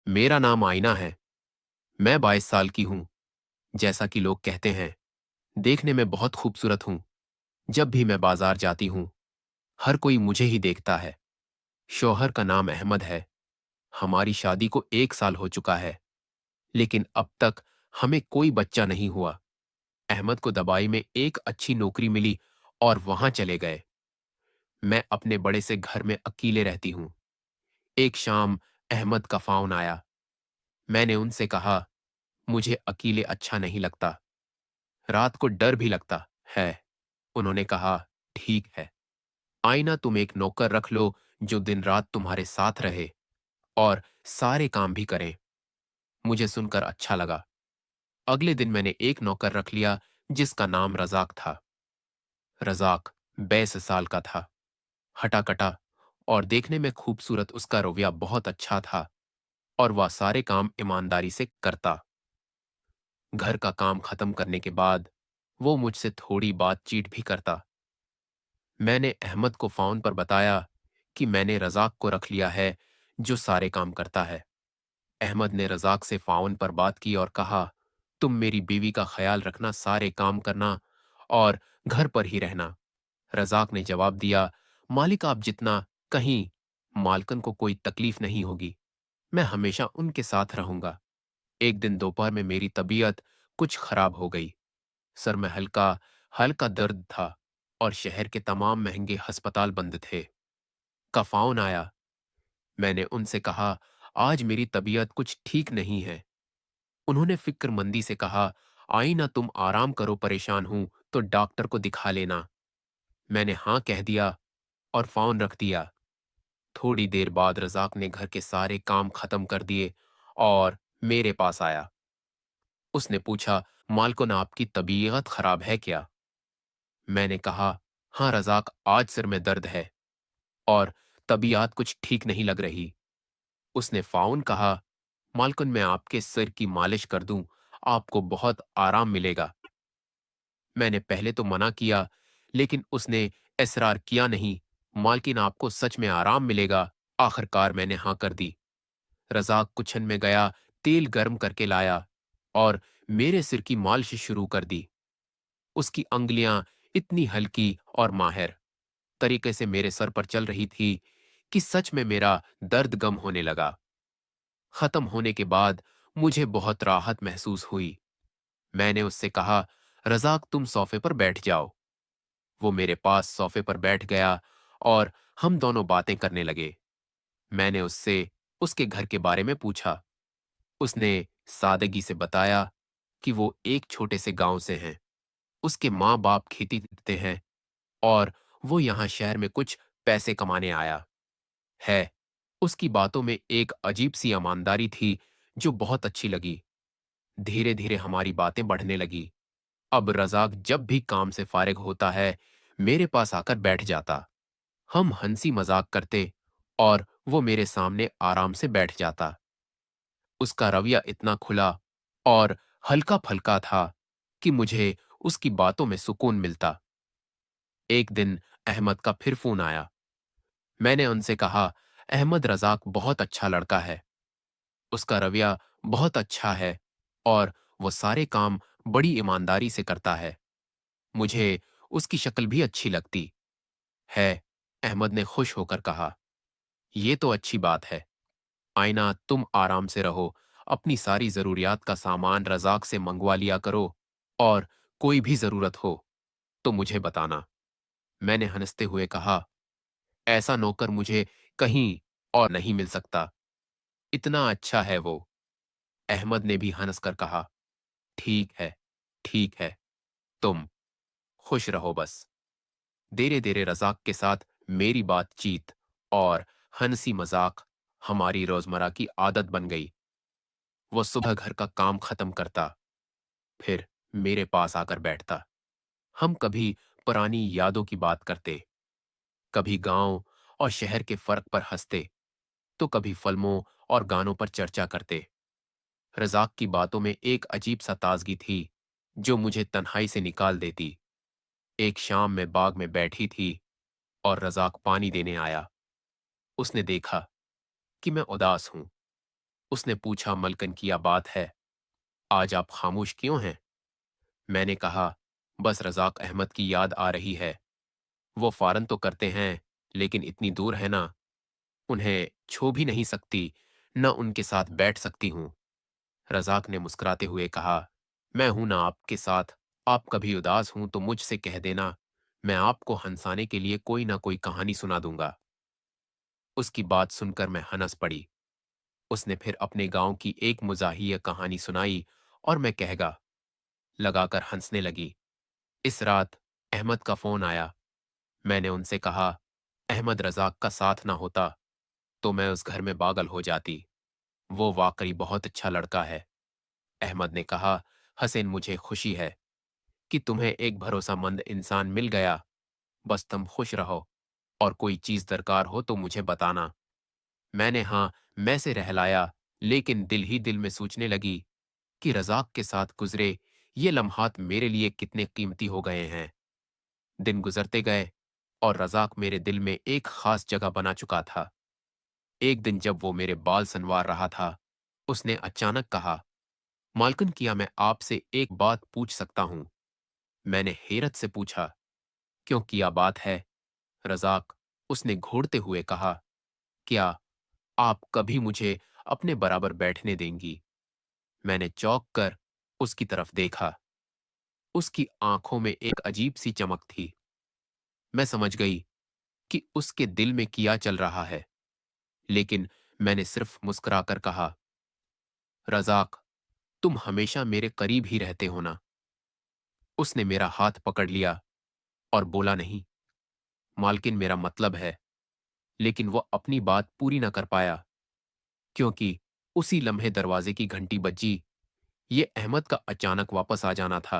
मेरा नाम आईना है। मैं 22 साल की हूँ। जैसा कि लोग कहते हैं, देखने में बहुत खूबसूरत हूँ। जब भी मैं बाजार जाती हूँ, हर कोई मुझे ही देखता है। शौहर का नाम अहमद है। हमारी शादी को 1 साल हो चुका है, लेकिन अब तक हमें कोई बच्चा नहीं हुआ। अहमद को दवाई में एक अच्छी नौकरी मिली और वहां चले गए। मैं अपने बड़े से घर में अकेले रहती हूँ। एक शाम अहमद का फ़ोन आया। मैंने उनसे कहा, मुझे अकेले अच्छा नहीं लगता। रात को डर भी लगता है। उन्होंने कहा, ठीक है, आईना तुम एक नौकर रख लो जो दिन रात तुम्हारे साथ रहे और सारे काम भी करे। मुझे सुनकर अच्छा लगा। अगले दिन मैंने एक नौकर रख लिया जिसका नाम रजाक था। रजाक 22 साल का था, हटा-कटा और देखने में खूबसूरत। उसका रवैया बहुत अच्छा था और वह सारे काम ईमानदारी से करता। घर का काम खत्म करने के बाद वो मुझसे थोड़ी बातचीत भी करता। मैंने अहमद को फोन पर बताया कि मैंने रजाक को रख लिया है जो सारे काम करता है। अहमद ने रजाक से फोन पर बात की और कहा, तुम मेरी बीवी का ख्याल रखना, सारे काम करना और घर पर ही रहना। रजाक ने जवाब दिया, मालिक आप जितना कहीं, मालकन को कोई तकलीफ नहीं होगी। मैं हमेशा उनके साथ रहूंगा। एक दिन दोपहर में मेरी तबीयत कुछ खराब हो गई। सर में हल्का हल्का दर्द था और शहर के तमाम महंगे अस्पताल बंद थे। का फोन आया। मैंने उनसे कहा, आज मेरी तबीयत कुछ ठीक नहीं है। उन्होंने फिक्रमंदी से कहा, आई ना तुम आराम करो, परेशान हूं तो डॉक्टर को दिखा लेना। मैंने हाँ कह दिया और फोन रख दिया। थोड़ी देर बाद रजाक ने घर के सारे काम खत्म कर दिए और मेरे पास आया। उसने पूछा, मालकिन आपकी तबीयत खराब है क्या? मैंने कहा, हाँ रजाक, आज सिर में दर्द है और तबीयत कुछ ठीक नहीं लग रही। उसने फ़ाउन कहा, मालकिन मैं आपके सिर की मालिश कर दूं, आपको बहुत आराम मिलेगा। मैंने पहले तो मना किया, लेकिन उसने इसरार किया नहीं। मालकिन आपको सच में आराम मिलेगा। आखिरकार मैंने हाँ कर दी। रज़ाक कुछन में गया, तेल गर्म करके लाया और मेरे सिर की मालिश शुरू कर दी। उसकी अंगुलियां इतनी हल्की और माहिर तरीके से मेरे सर पर चल रही थी कि सच में मेरा दर्द गम होने लगा। खत्म होने के बाद मुझे बहुत राहत महसूस हुई। मैंने उससे कहा, रज़ाक तुम सोफे पर बैठ जाओ। वो मेरे पास सोफे पर बैठ गया और हम दोनों बातें करने लगे। मैंने उससे उसके घर के बारे में पूछा। उसने सादगी से बताया कि वो एक छोटे से गांव से हैं। उसके माँ बाप खेती करते हैं और वो यहाँ शहर में कुछ पैसे कमाने आया है। उसकी बातों में एक अजीब सी ईमानदारी थी जो बहुत अच्छी लगी। धीरे धीरे हमारी बातें बढ़ने लगी। अब रज़ाक जब भी काम से फारिग होता है, मेरे पास आकर बैठ जाता। हम हंसी मजाक करते और वो मेरे सामने आराम से बैठ जाता। उसका रवैया इतना खुला और हल्का फल्का था कि मुझे उसकी बातों में सुकून मिलता। एक दिन अहमद का फिर फोन आया। मैंने उनसे कहा, अहमद रज़ाक बहुत अच्छा लड़का है। उसका रवैया बहुत अच्छा है और वो सारे काम बड़ी ईमानदारी से करता है। मुझे उसकी शक्ल भी अच्छी लगती है। अहमद ने खुश होकर कहा, ये तो अच्छी बात है। आईना तुम आराम से रहो। अपनी सारी जरूरियात का सामान रज़ाक से मंगवा लिया करो और कोई भी जरूरत हो तो मुझे बताना। मैंने हंसते हुए कहा, ऐसा नौकर मुझे कहीं और नहीं मिल सकता। इतना अच्छा है वो। अहमद ने भी हंसकर कहा, ठीक है, ठीक है, तुम खुश रहो बस। धीरे धीरे रज़ाक के साथ मेरी बातचीत और हंसी मजाक हमारी रोजमर्रा की आदत बन गई। वो सुबह घर का काम खत्म करता, फिर मेरे पास आकर बैठता। हम कभी पुरानी यादों की बात करते, कभी गांव और शहर के फर्क पर हंसते, तो कभी फिल्मों और गानों पर चर्चा करते। रज़ाक की बातों में एक अजीब सा ताजगी थी जो मुझे तन्हाई से निकाल देती। एक शाम मैं बाग में बैठी थी और रज़ाक पानी देने आया। उसने देखा कि मैं उदास हूं उसने पूछा, मलकन क्या बात है? आज आप खामोश क्यों हैं? मैंने कहा, बस रज़ाक अहमद की याद आ रही है। वो फ़ौरन तो करते हैं, लेकिन इतनी दूर है ना, उन्हें छू भी नहीं सकती, न उनके साथ बैठ सकती हूँ। रज़ाक ने मुस्कुराते हुए कहा, मैं हूं ना आपके साथ। आप कभी उदास हूं तो मुझसे कह देना, मैं आपको हंसाने के लिए कोई ना कोई कहानी सुना दूंगा। उसकी बात सुनकर मैं हंस पड़ी। उसने फिर अपने गांव की एक मुजाहिया कहानी सुनाई और मैं कहगा लगाकर हंसने लगी। इस रात अहमद का फोन आया। मैंने उनसे कहा, अहमद रज़ाक का साथ ना होता तो मैं उस घर में पागल हो जाती। वो वाकई बहुत अच्छा लड़का है। अहमद ने कहा, हसेन, मुझे खुशी है कि तुम्हें एक भरोसामंद इंसान मिल गया। बस तुम खुश रहो और कोई चीज दरकार हो तो मुझे बताना। मैंने हाँ मैं से रहलाया, लेकिन दिल ही दिल में सोचने लगी कि रज़ाक के साथ गुजरे ये लम्हात मेरे लिए कितने कीमती हो गए हैं। दिन गुजरते गए और रज़ाक मेरे दिल में एक खास जगह बना चुका था। एक दिन जब वो मेरे बाल संवार रहा था, उसने अचानक कहा, मालकिन, क्या मैं आपसे एक बात पूछ सकता हूं? मैंने हैरत से पूछा, क्यों, क्या बात है? रज़ाक, उसने घूरते हुए कहा, क्या आप कभी मुझे अपने बराबर बैठने देंगी? मैंने चौंक कर उसकी तरफ देखा। उसकी आंखों में एक अजीब सी चमक थी। मैं समझ गई कि उसके दिल में क्या चल रहा है, लेकिन मैंने सिर्फ मुस्कुराकर कहा, रज़ाक, तुम हमेशा मेरे करीब ही रहते हो ना? उसने मेरा हाथ पकड़ लिया और बोला, नहीं मालकिन, मेरा मतलब है। लेकिन वो अपनी बात पूरी न कर पाया, क्योंकि उसी लम्हे दरवाजे की घंटी बजी। ये अहमद का अचानक वापस आ जाना था।